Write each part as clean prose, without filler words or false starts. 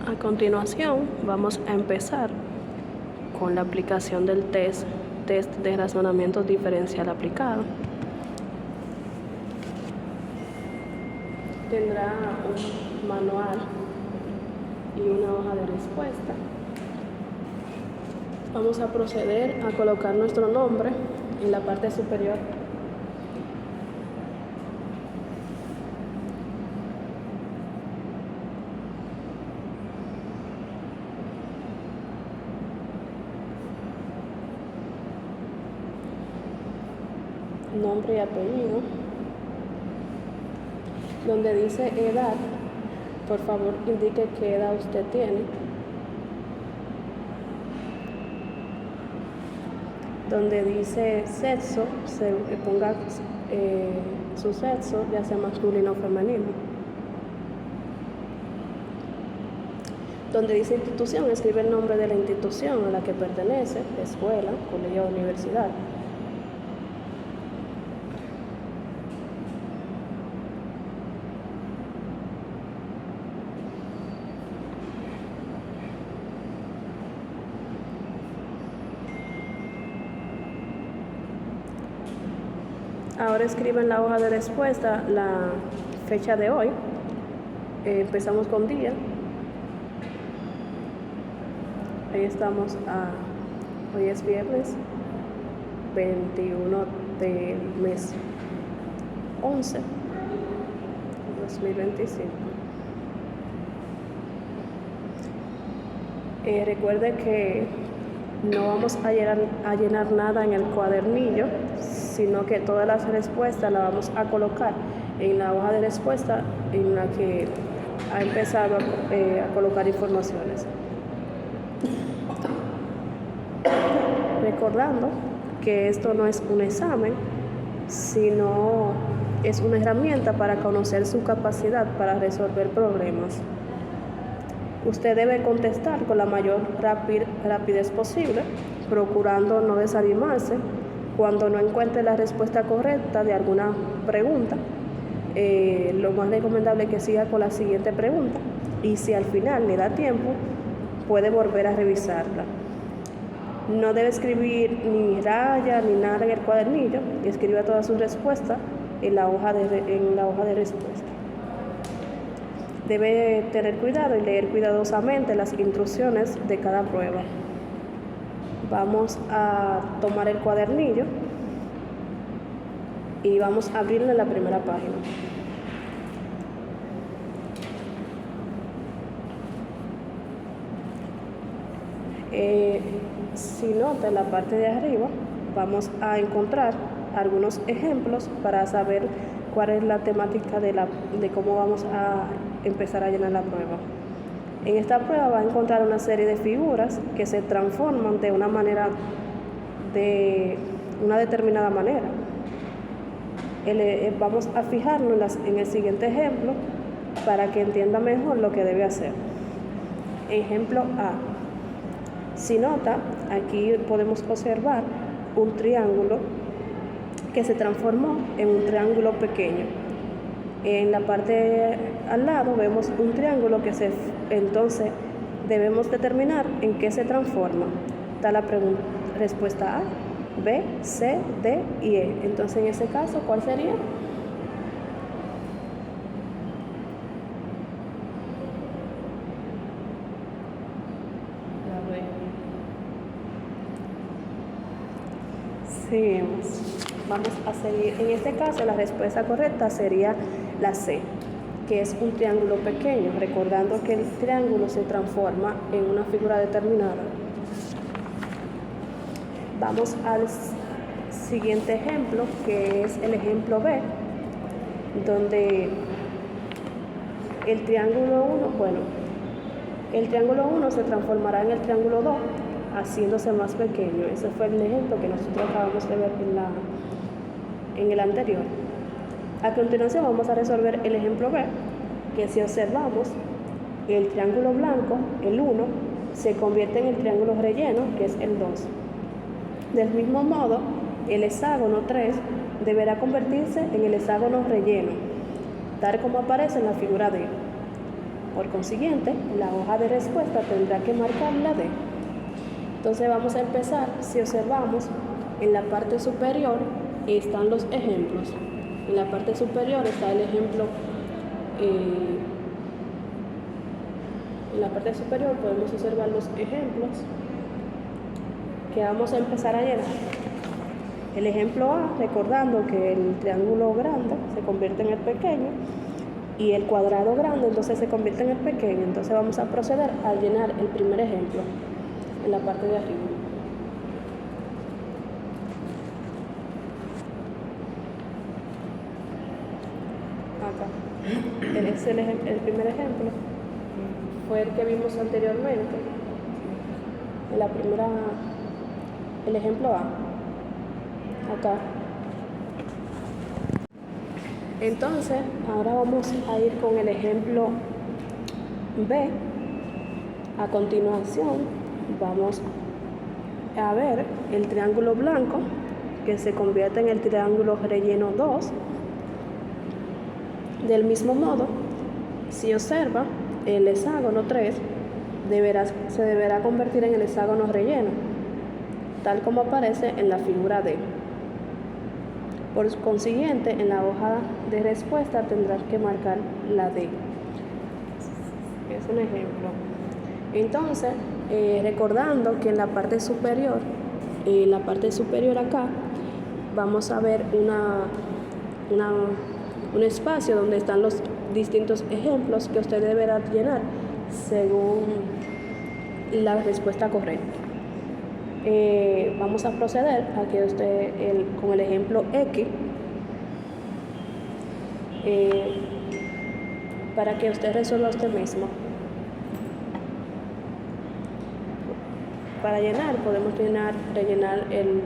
A continuación, vamos a empezar con la aplicación del test de razonamiento diferencial aplicado. Tendrá un manual y una hoja de respuesta. Vamos a proceder a colocar nuestro nombre en la parte superior. Nombre y apellido. Donde dice edad, por favor indique qué edad usted tiene. Donde dice sexo, se ponga su sexo, ya sea masculino o femenino. Donde dice institución, escribe el nombre de la institución a la que pertenece, escuela, colegio o universidad. Ahora escribe en la hoja de respuesta la fecha de hoy. Empezamos con día. Ahí estamos hoy es viernes 21 del mes 11, 2025. Recuerde que no vamos a llenar nada en el cuadernillo, sino que todas las respuestas las vamos a colocar en la hoja de respuesta en la que ha empezado a colocar informaciones. Recordando que esto no es un examen, sino es una herramienta para conocer su capacidad para resolver problemas. Usted debe contestar con la mayor rapidez posible, procurando no desanimarse. Cuando no encuentre la respuesta correcta de alguna pregunta, lo más recomendable es que siga con la siguiente pregunta, y si al final le da tiempo, puede volver a revisarla. No debe escribir ni raya ni nada en el cuadernillo, y escriba todas sus respuestas en la hoja de respuesta. Debe tener cuidado y leer cuidadosamente las instrucciones de cada prueba. Vamos a tomar el cuadernillo y vamos a abrirlo en la primera página. Si nota en la parte de arriba, vamos a encontrar algunos ejemplos para saber cuál es la temática de cómo vamos a empezar a llenar la prueba. En esta prueba va a encontrar una serie de figuras que se transforman de una determinada manera. Vamos a fijarnos en el siguiente ejemplo para que entienda mejor lo que debe hacer. Ejemplo A. Si nota, aquí podemos observar un triángulo que se transformó en un triángulo pequeño. En la parte al lado vemos un triángulo entonces debemos determinar en qué se transforma. Está la respuesta A, B, C, D y E. Entonces en ese caso, ¿cuál sería? La B. Seguimos. Vamos a seguir. En este caso, la respuesta correcta sería la C, que es un triángulo pequeño, recordando que el triángulo se transforma en una figura determinada. Vamos al siguiente ejemplo, que es el ejemplo B, donde el triángulo 1 se transformará en el triángulo 2, haciéndose más pequeño. Ese fue el ejemplo que nosotros acabamos de ver en el anterior. A continuación vamos a resolver el ejemplo B, que si observamos, el triángulo blanco, el 1, se convierte en el triángulo relleno, que es el 2. Del mismo modo, el hexágono 3 deberá convertirse en el hexágono relleno, tal como aparece en la figura D. Por consiguiente, la hoja de respuesta tendrá que marcar la D. Entonces vamos a empezar. Si observamos, en la parte superior están los ejemplos. En la parte superior está el ejemplo. En la parte superior podemos observar los ejemplos que vamos a empezar a llenar. El ejemplo A, recordando que el triángulo grande se convierte en el pequeño y el cuadrado grande entonces se convierte en el pequeño. Entonces vamos a proceder a llenar el primer ejemplo en la parte de arriba. Acá. El primer ejemplo fue el que vimos anteriormente. El ejemplo A. Acá. Entonces, ahora vamos a ir con el ejemplo B. A continuación, vamos a ver el triángulo blanco que se convierte en el triángulo relleno 2. Del mismo modo, si observa, el hexágono 3 se deberá convertir en el hexágono relleno, tal como aparece en la figura D. Por consiguiente, en la hoja de respuesta tendrás que marcar la D. Es un ejemplo. Entonces, recordando que en la parte superior acá, vamos a ver un espacio donde están los distintos ejemplos que usted deberá llenar según la respuesta correcta. Vamos a proceder a que usted, con el ejemplo X, para que usted resuelva usted mismo. Para llenar, podemos rellenar el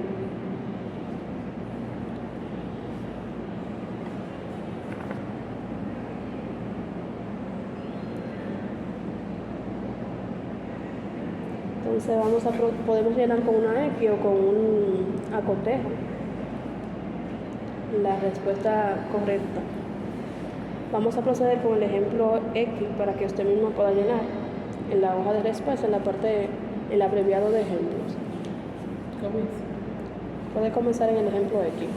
Entonces podemos llenar con una X o con un acotejo la respuesta correcta. Vamos a proceder con el ejemplo X para que usted mismo pueda llenar en la hoja de respuesta, en la parte, el abreviado de ejemplos. Puede comenzar en el ejemplo X.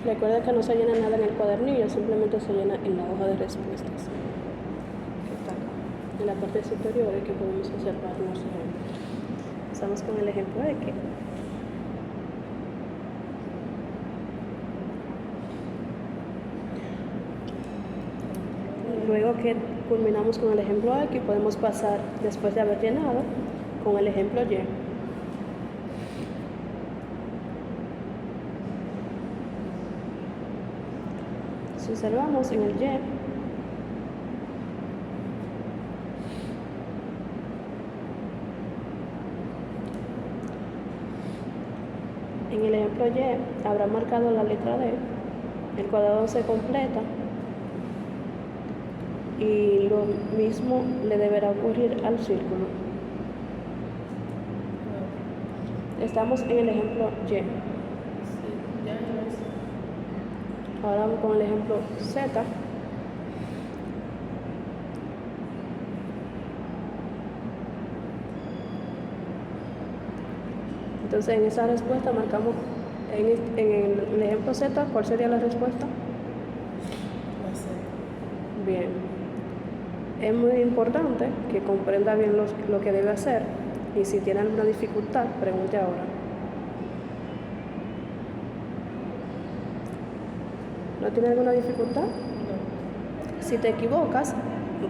Recuerda que no se llena nada en el cuadernillo, simplemente se llena en la hoja de respuestas. En la parte superior es que podemos observar los ejemplos. Empezamos con el ejemplo X. Luego que culminamos con el ejemplo X, podemos pasar, después de haber llenado, con el ejemplo Y. Si observamos en el Y, en el ejemplo Y habrá marcado la letra D, el cuadrado se completa y lo mismo le deberá ocurrir al círculo. Estamos en el ejemplo Y. Ahora vamos con el ejemplo Z. Entonces en esa respuesta marcamos, en el ejemplo Z, ¿cuál sería la respuesta? Bien. Es muy importante que comprenda bien lo que debe hacer y si tiene alguna dificultad, pregunte ahora. ¿No tiene alguna dificultad? No. Si te equivocas,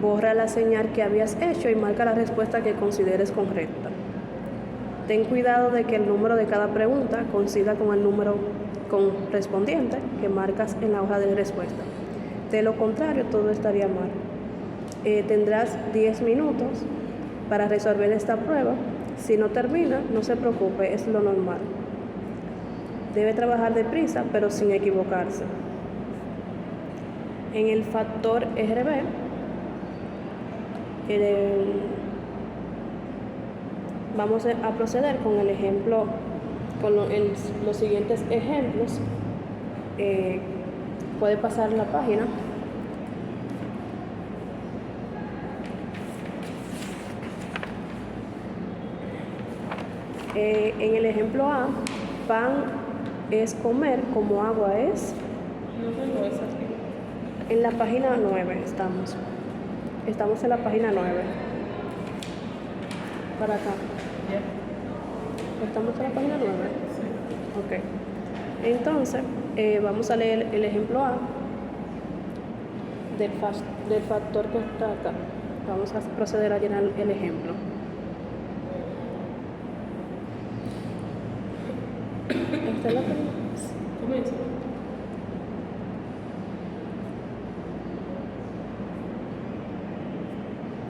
borra la señal que habías hecho y marca la respuesta que consideres correcta. Ten cuidado de que el número de cada pregunta coincida con el número correspondiente que marcas en la hoja de respuesta. De lo contrario, todo estaría mal. Tendrás 10 minutos para resolver esta prueba. Si no termina, no se preocupe, es lo normal. Debe trabajar deprisa, pero sin equivocarse. En el factor RB, vamos a proceder con el ejemplo, con los siguientes ejemplos Puede pasar la página. En el ejemplo A, pan es comer, como agua es. No tengo esa aquí. En la página 9 estamos. Estamos en la página 9. Para acá. Ya. Estamos en la página 9. Sí. Ok. Entonces, vamos a leer el ejemplo A del factor que está acá. Vamos a proceder a llenar el ejemplo. ¿Está en la página? Comienza.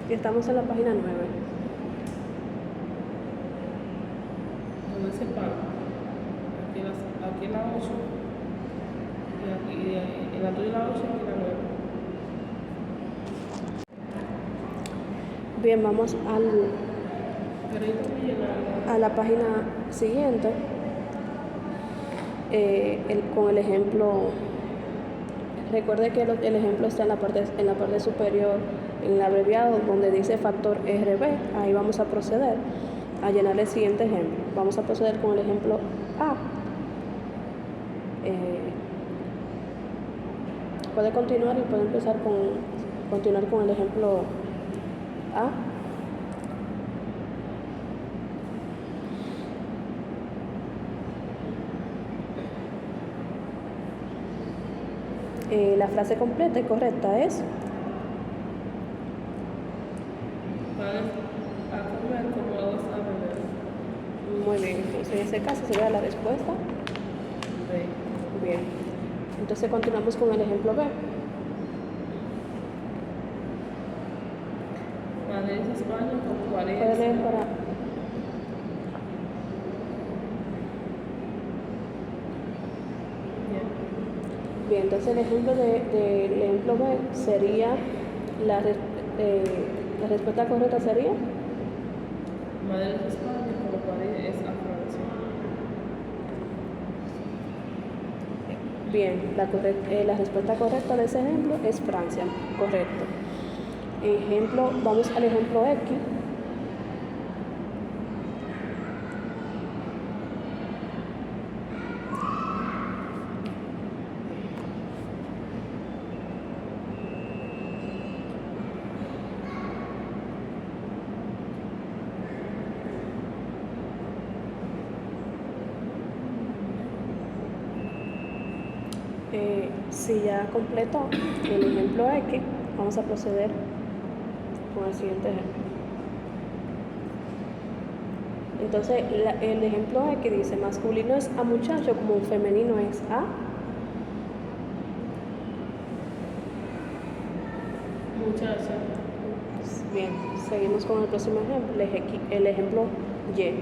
Estamos en la página 9. Donde dice pan. Aquí la 8. Y aquí, en la tuya la 8 y aquí la 9. Bien, vamos Pero yo tengo que llenar a la página siguiente con el ejemplo. Recuerde que el ejemplo está en la parte superior, en el abreviado donde dice factor RB. Ahí vamos a proceder a llenar el siguiente ejemplo. Vamos a proceder con el ejemplo A. Puede continuar y puede continuar con el ejemplo A. La frase completa y correcta es: pan a comer como agua a beber. muy bien. Entonces en ese caso sería la respuesta. B. Bien. Entonces continuamos con el ejemplo B. Madrid es España con 40. Puede leer para. Ya. Bien, entonces el ejemplo del ejemplo B sería la respuesta correcta sería. Madrid es España como París es a Francia. Bien, la respuesta correcta de ese ejemplo es Francia. Correcto. Vamos al ejemplo X. Si ya completó el ejemplo X, vamos a proceder con el siguiente ejemplo. Entonces, el ejemplo X dice: masculino es a muchacho, como femenino es a. Muchacha. Bien, seguimos con el próximo ejemplo, el ejemplo Y.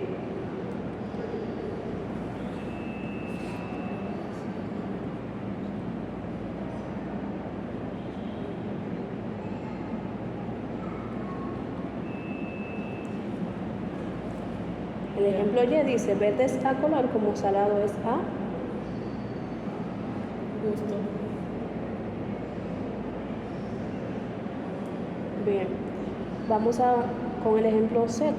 El ejemplo Y dice: verde es a color, como salado es a. Gusto. Bien, vamos con el ejemplo Z.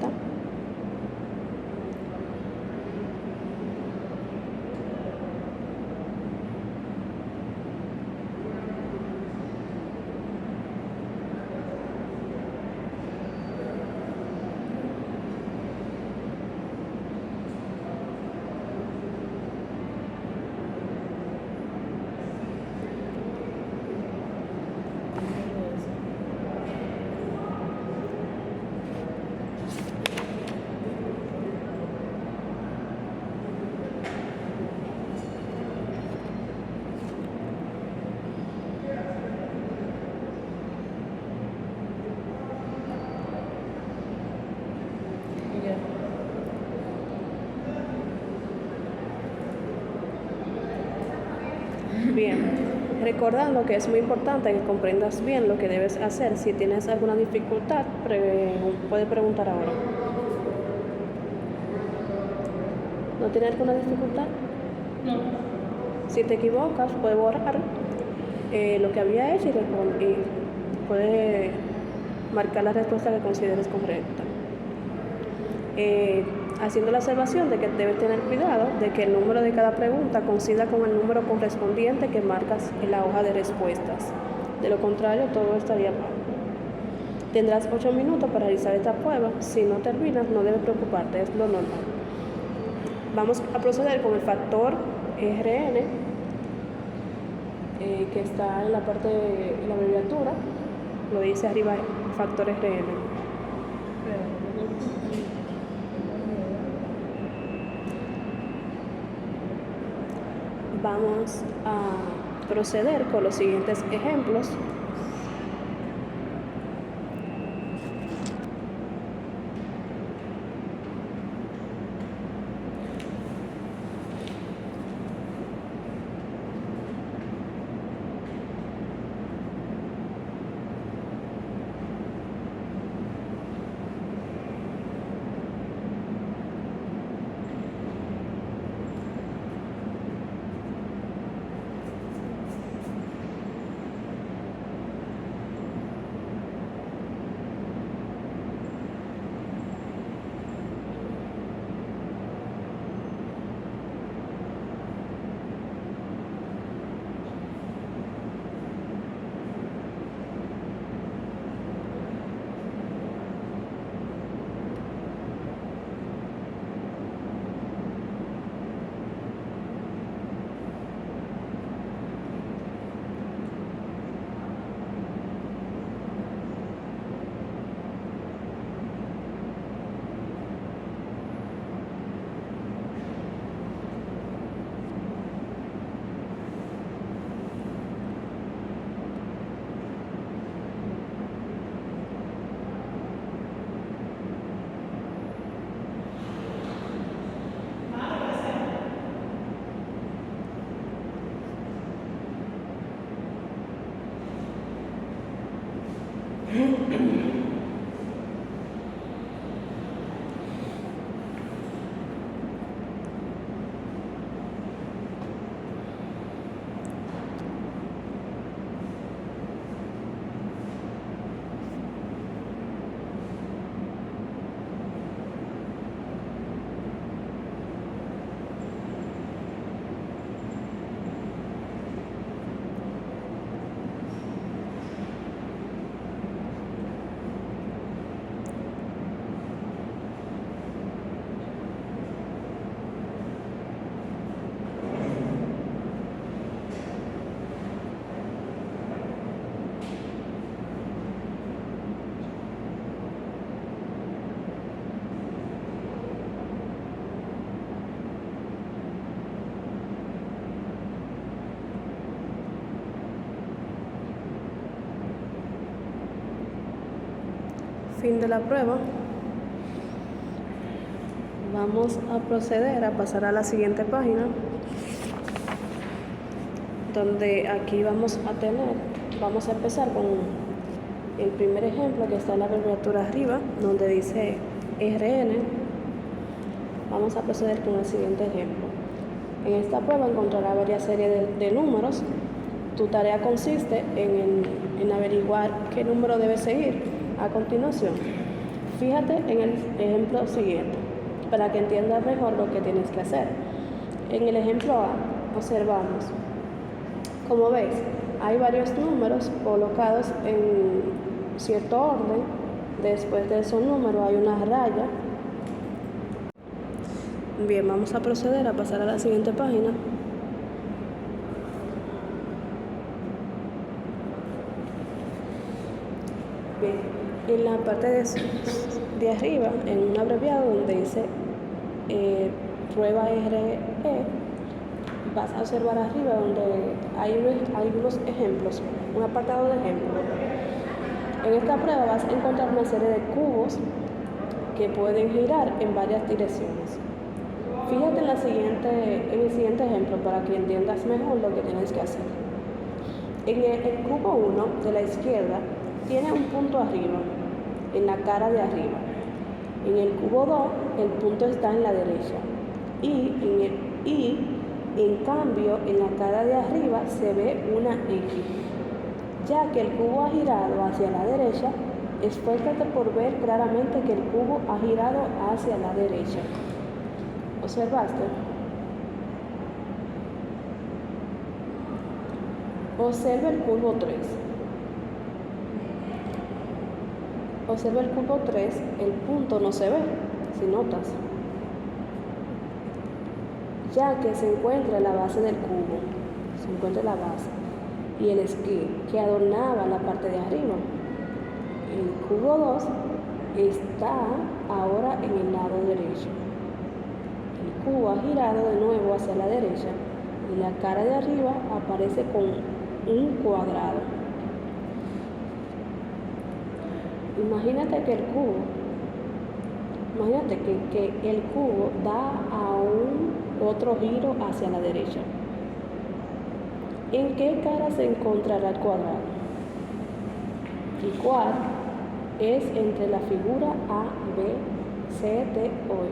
Ya. Bien, recordando que es muy importante que comprendas bien lo que debes hacer. Si tienes alguna dificultad, puedes preguntar ahora. ¿No tienes alguna dificultad? No. Si te equivocas, puedes borrar lo que había hecho y puede marcar la respuesta que consideres correcta. Haciendo la observación de que debes tener cuidado de que el número de cada pregunta coincida con el número correspondiente que marcas en la hoja de respuestas. De lo contrario, todo estaría mal. Tendrás 8 minutos para realizar esta prueba. Si no terminas, no debes preocuparte, es lo normal. Vamos a proceder con el factor RN, que está en la parte de la abreviatura. Lo dice arriba, factor RN. Vamos a proceder con los siguientes ejemplos. Fin de la prueba. Vamos a proceder a pasar a la siguiente página, donde aquí vamos a empezar con el primer ejemplo que está en la abreviatura arriba, donde dice RN. Vamos a proceder con el siguiente ejemplo. En esta prueba encontrará varias series de números. Tu tarea consiste en averiguar qué número debes seguir a continuación. Fíjate en el ejemplo siguiente para que entiendas mejor lo que tienes que hacer. En el ejemplo A observamos, como ves, hay varios números colocados en cierto orden. Después de esos números hay una raya. Bien, vamos a proceder a pasar a la siguiente página. Bien, en la parte de arriba, en un abreviado donde dice prueba RE, vas a observar arriba donde hay unos ejemplos, un apartado de ejemplos. En esta prueba vas a encontrar una serie de cubos que pueden girar en varias direcciones. Fíjate en el siguiente ejemplo para que entiendas mejor lo que tienes que hacer. En el cubo 1 de la izquierda tiene un punto arriba, en la cara de arriba. En el cubo 2 el punto está en la derecha. Y en cambio en la cara de arriba se ve una X. Ya que el cubo ha girado hacia la derecha, esfuérzate por ver claramente que el cubo ha girado hacia la derecha. ¿Observaste? Observa el cubo 3. Observa el cubo 3, el punto no se ve, si notas, ya que se encuentra en la base del cubo, se encuentra la base y el esquí que adornaba la parte de arriba. El cubo 2 está ahora en el lado derecho. El cubo ha girado de nuevo hacia la derecha y la cara de arriba aparece con un cuadrado. Imagínate que el cubo da otro giro hacia la derecha. ¿En qué cara se encontrará el cuadrado? ¿Y cuál es entre la figura A, B, C, D o E?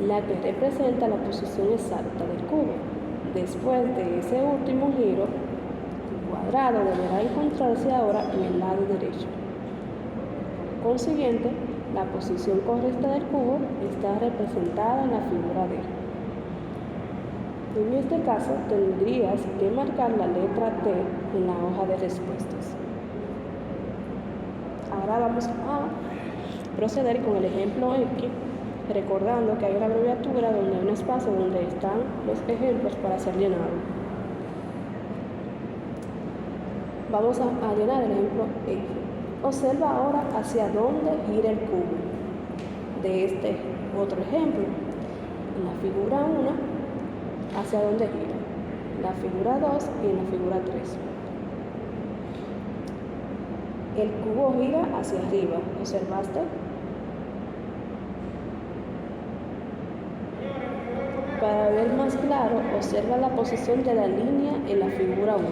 La que representa la posición exacta del cubo. Después de ese último giro, el cuadrado deberá encontrarse ahora en el lado derecho. Por consiguiente, la posición correcta del cubo está representada en la figura D. En este caso, tendrías que marcar la letra D en la hoja de respuestas. Ahora vamos a proceder con el ejemplo X, recordando que hay una abreviatura donde hay un espacio donde están los ejemplos para ser llenados. Vamos a llenar el ejemplo X. Observa ahora hacia dónde gira el cubo de este otro ejemplo. En la figura 1, hacia dónde gira. En la figura 2 y en la figura 3. El cubo gira hacia arriba. ¿Observaste? Para ver más claro, observa la posición de la línea en la figura 1.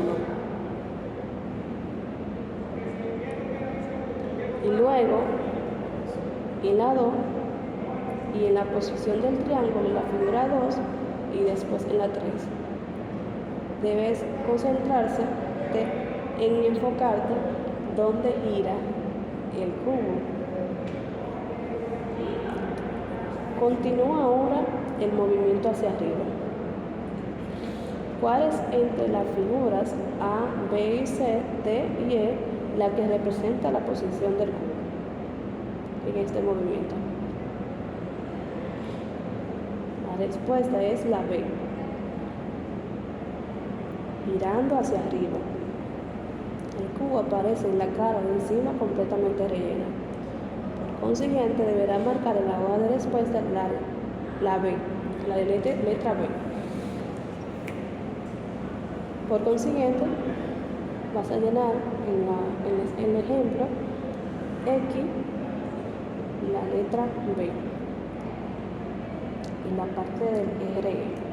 Y luego en la 2 y en la posición del triángulo en la figura 2 y después en la 3. Debes concentrarse en enfocarte donde gira el cubo. Continúa ahora el movimiento hacia arriba. ¿Cuál es entre las figuras A, B y C, D y E la que representa la posición del cubo en este movimiento? La respuesta es la B, girando hacia arriba. El cubo aparece en la cara de encima completamente rellena. Por consiguiente, deberá marcar en la hoja de respuesta la B, la letra B. Por consiguiente, vas a llenar en el ejemplo X la letra B en la parte del RE.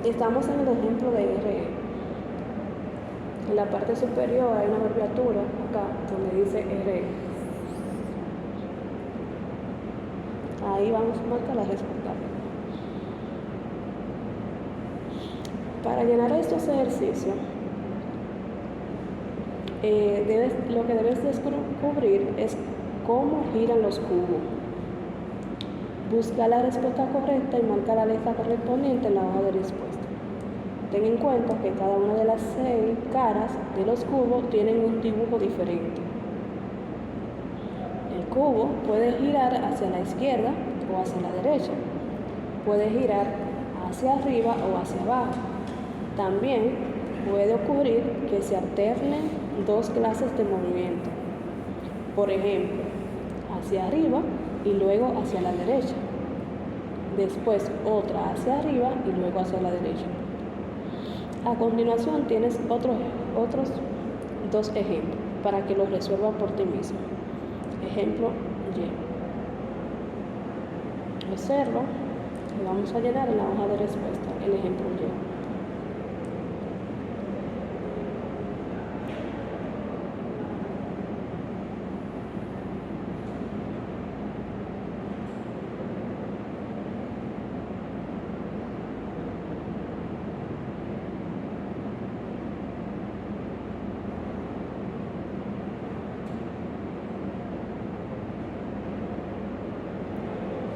Estamos en el ejemplo de RE. En la parte superior hay una abreviatura acá donde dice RE. Ahí vamos a marcar la respuesta. Para llenar estos ejercicios, lo que debes descubrir es cómo giran los cubos. Busca la respuesta correcta y marca la letra correspondiente en la hoja de respuesta. Ten en cuenta que cada una de las 6 caras de los cubos tienen un dibujo diferente. El cubo puede girar hacia la izquierda o hacia la derecha. Puede girar hacia arriba o hacia abajo. También puede ocurrir que se alternen dos clases de movimiento. Por ejemplo, hacia arriba y luego hacia la derecha. Después otra hacia arriba y luego hacia la derecha. A continuación tienes otros 2 ejemplos para que los resuelvas por ti mismo. Ejemplo Y. Observa y vamos a llenar en la hoja de respuesta el ejemplo Y.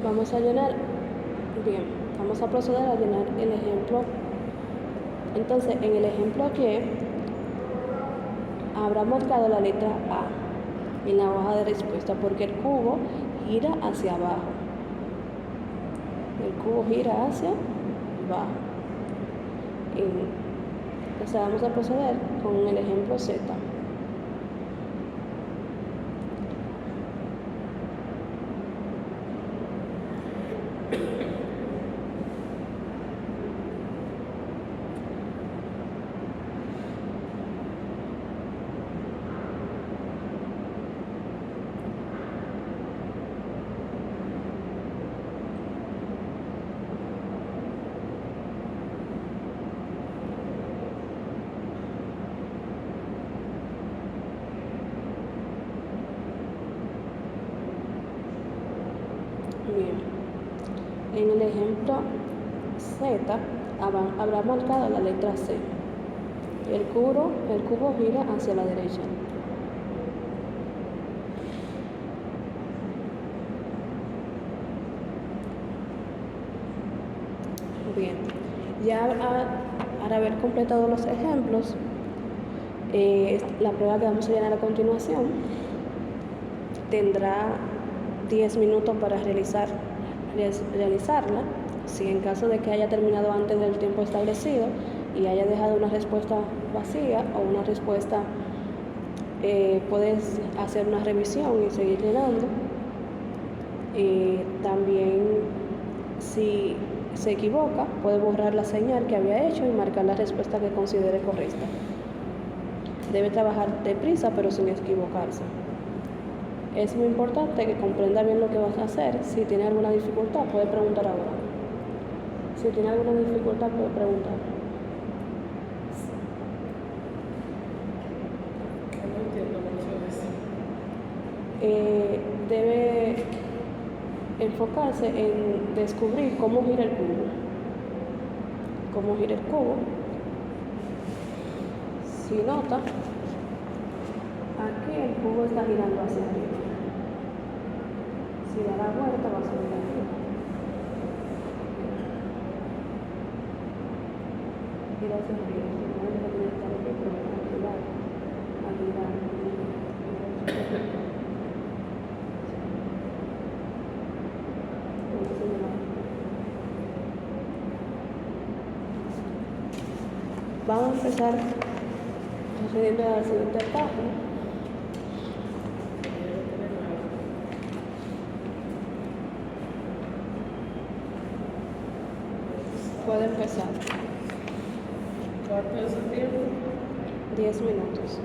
Vamos a llenar, bien, vamos a proceder a llenar el ejemplo. Entonces, en el ejemplo que habrá marcado la letra A en la hoja de respuesta porque el cubo gira hacia abajo. El cubo gira hacia abajo. Entonces vamos a proceder con el ejemplo Z. Bien, en el ejemplo Z habrá marcado la letra C. El cubo gira hacia la derecha. Bien, ya al haber completado los ejemplos, la prueba que vamos a llenar a continuación tendrá 10 minutos para realizarla. Si en caso de que haya terminado antes del tiempo establecido y haya dejado una respuesta vacía o una respuesta, puedes hacer una revisión y seguir llenando. También, si se equivoca, puede borrar la señal que había hecho y marcar la respuesta que considere correcta. Debe trabajar deprisa pero sin equivocarse. Es muy importante que comprenda bien lo que vas a hacer. Si tiene alguna dificultad, puede preguntar ahora. Si tiene alguna dificultad, puede preguntar. No entiendo cómo se dice. Debe enfocarse en descubrir cómo gira el cubo. Cómo gira el cubo. Si nota, aquí el cubo está girando hacia arriba. Si da la vuelta, va a subir arriba. Gira hacia arriba. Si no es que estar aquí, pero a girar. Vamos a empezar procediendo a la siguiente página. Puede empezar. 4 de septiembre. 10 minutos.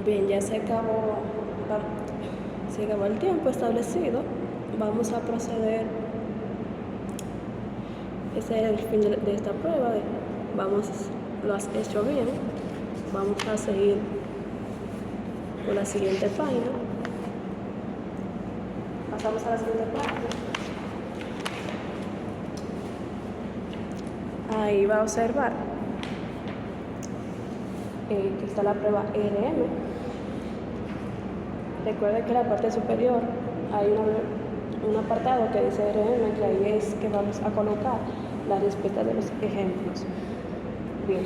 Bien, ya se acabó el tiempo establecido. Vamos a proceder. Ese es el fin de esta prueba. Lo has hecho bien. Vamos a seguir por la siguiente página. Pasamos a la siguiente página. Ahí va a observar que está la prueba RM. Recuerda que en la parte superior hay un apartado que dice RM, que ahí es que vamos a colocar la respuesta de los ejemplos. Bien,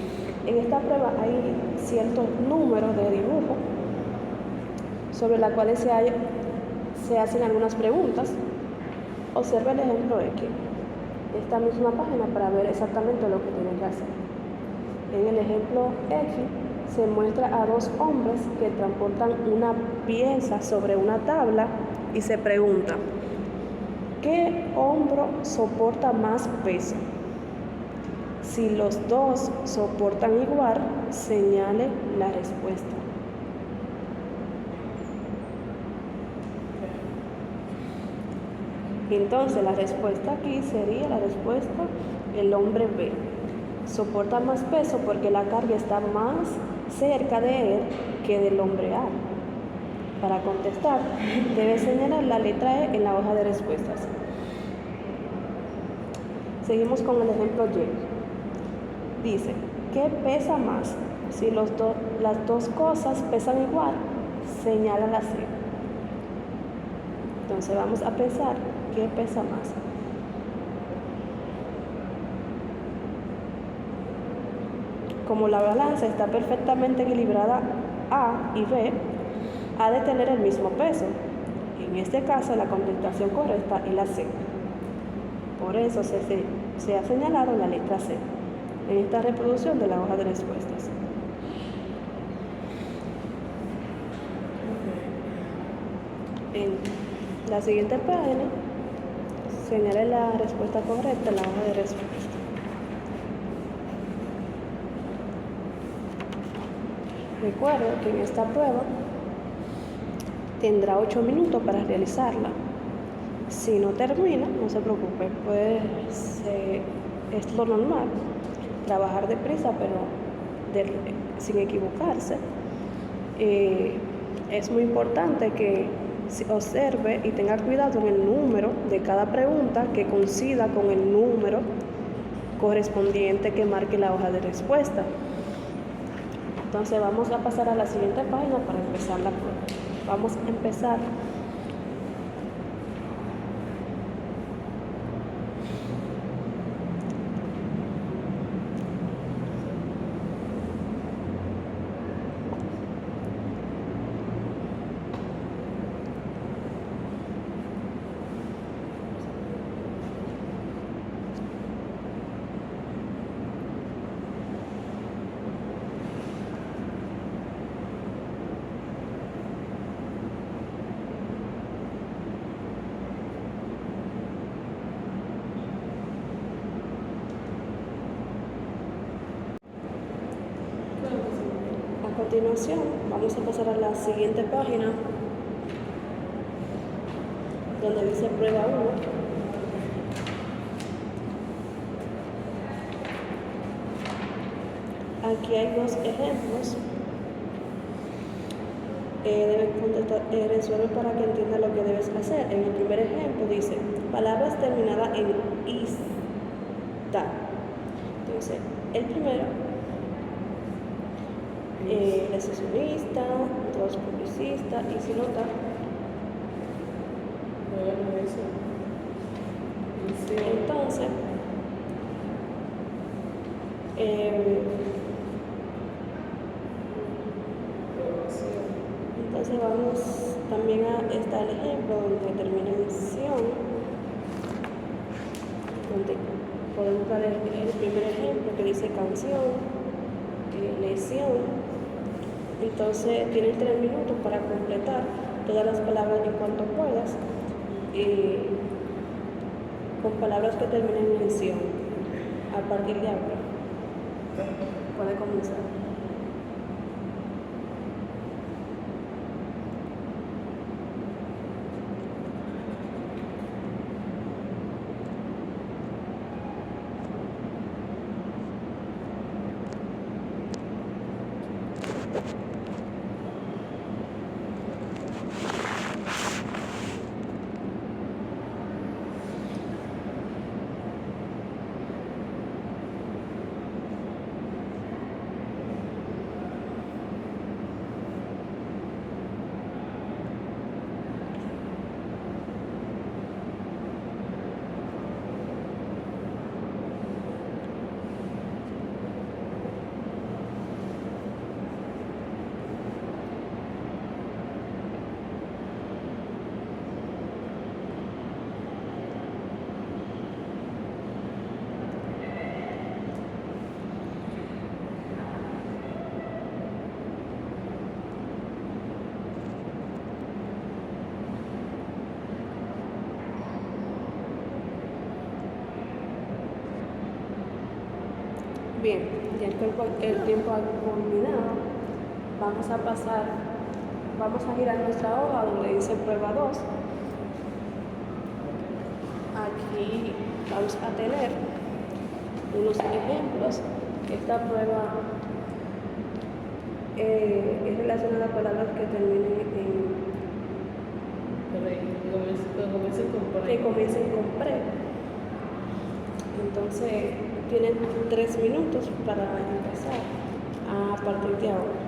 en esta prueba hay ciertos números de dibujo sobre las cuales se hacen algunas preguntas. Observa el ejemplo X de esta misma página para ver exactamente lo que tienen que hacer. En el ejemplo X se muestra a dos hombres que transportan una pieza sobre una tabla y se pregunta: ¿qué hombro soporta más peso? Si los dos soportan igual, señale la respuesta. Entonces la respuesta aquí sería la respuesta el hombre B. Soporta más peso porque la carga está más cerca de él que del hombre A. Para contestar, debe señalar la letra E en la hoja de respuestas. Seguimos con el ejemplo Y. Dice, ¿qué pesa más? Si las dos cosas pesan igual, señala la C. Entonces vamos a pensar qué pesa más. Como la balanza está perfectamente equilibrada, A y B ha de tener el mismo peso. En este caso, la contestación correcta es la C. Por eso se ha señalado la letra C en esta reproducción de la hoja de respuestas. En la siguiente página, señale la respuesta correcta en la hoja de respuesta. Recuerda que en esta prueba tendrá 8 minutos para realizarla. Si no termina, no se preocupe, es lo normal, trabajar deprisa, pero sin equivocarse. Es muy importante que observe y tenga cuidado en el número de cada pregunta, que coincida con el número correspondiente que marque la hoja de respuesta. Entonces vamos a pasar a la siguiente página para empezar la prueba. Vamos a empezar. A continuación, vamos a pasar a la siguiente página, donde dice prueba 1. Aquí hay dos ejemplos. Debes contestar, resuelve para que entiendas lo que debes hacer. En el primer ejemplo dice palabras terminadas en ista. Entonces, el primero, recesionista, dos publicista y sin nota. Entonces, vamos también está el ejemplo donde termina en sion, donde podemos dar el primer ejemplo que dice canción, lesión. Entonces tienes 3 minutos para completar todas las palabras en cuanto puedas, con palabras que terminen en sion. A partir de ahora puede comenzar. Bien, ya el tiempo ha culminado. Vamos a girar nuestra hoja donde dice prueba 2. Aquí vamos a tener unos ejemplos. Esta prueba es relacionada a palabras que terminen que comiencen con pre. Entonces, tienen 3 minutos para empezar a partir de ahora.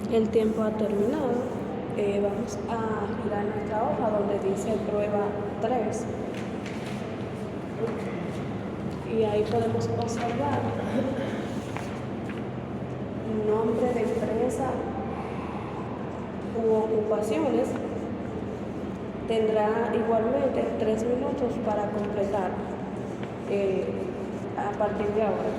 El tiempo ha terminado. Vamos a girar nuestra hoja donde dice prueba 3. Y ahí podemos observar nombre de empresa u ocupaciones. Tendrá igualmente 3 minutos para completar a partir de ahora.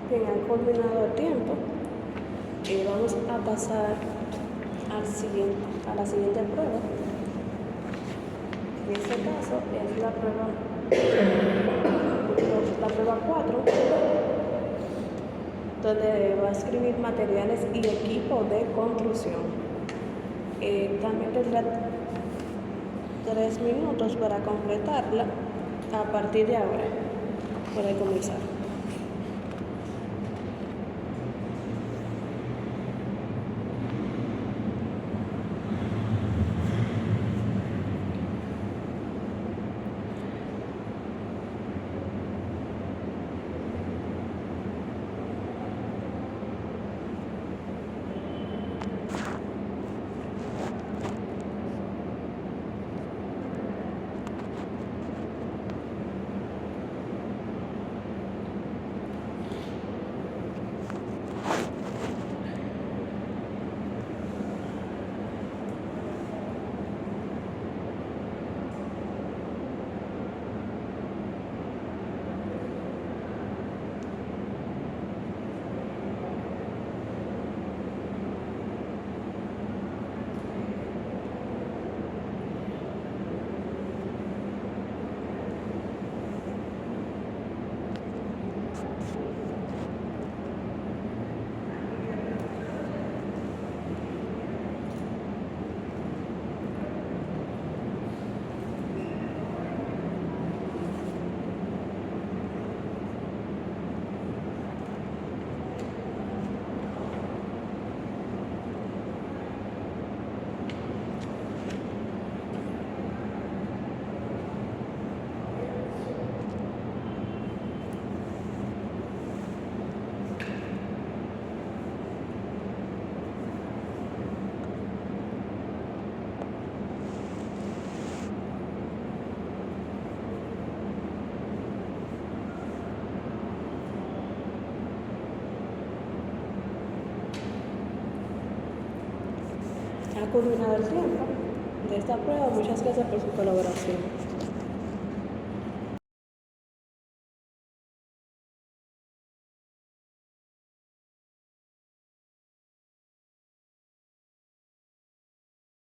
Bien, ha culminado el tiempo y vamos a pasar a la siguiente prueba. En este caso es la prueba 4, donde va a escribir materiales y equipo de construcción. También tendrá 3 minutos para completarla. A partir de ahora puede comenzar. Ha culminado el tiempo de esta prueba. Muchas gracias por su colaboración.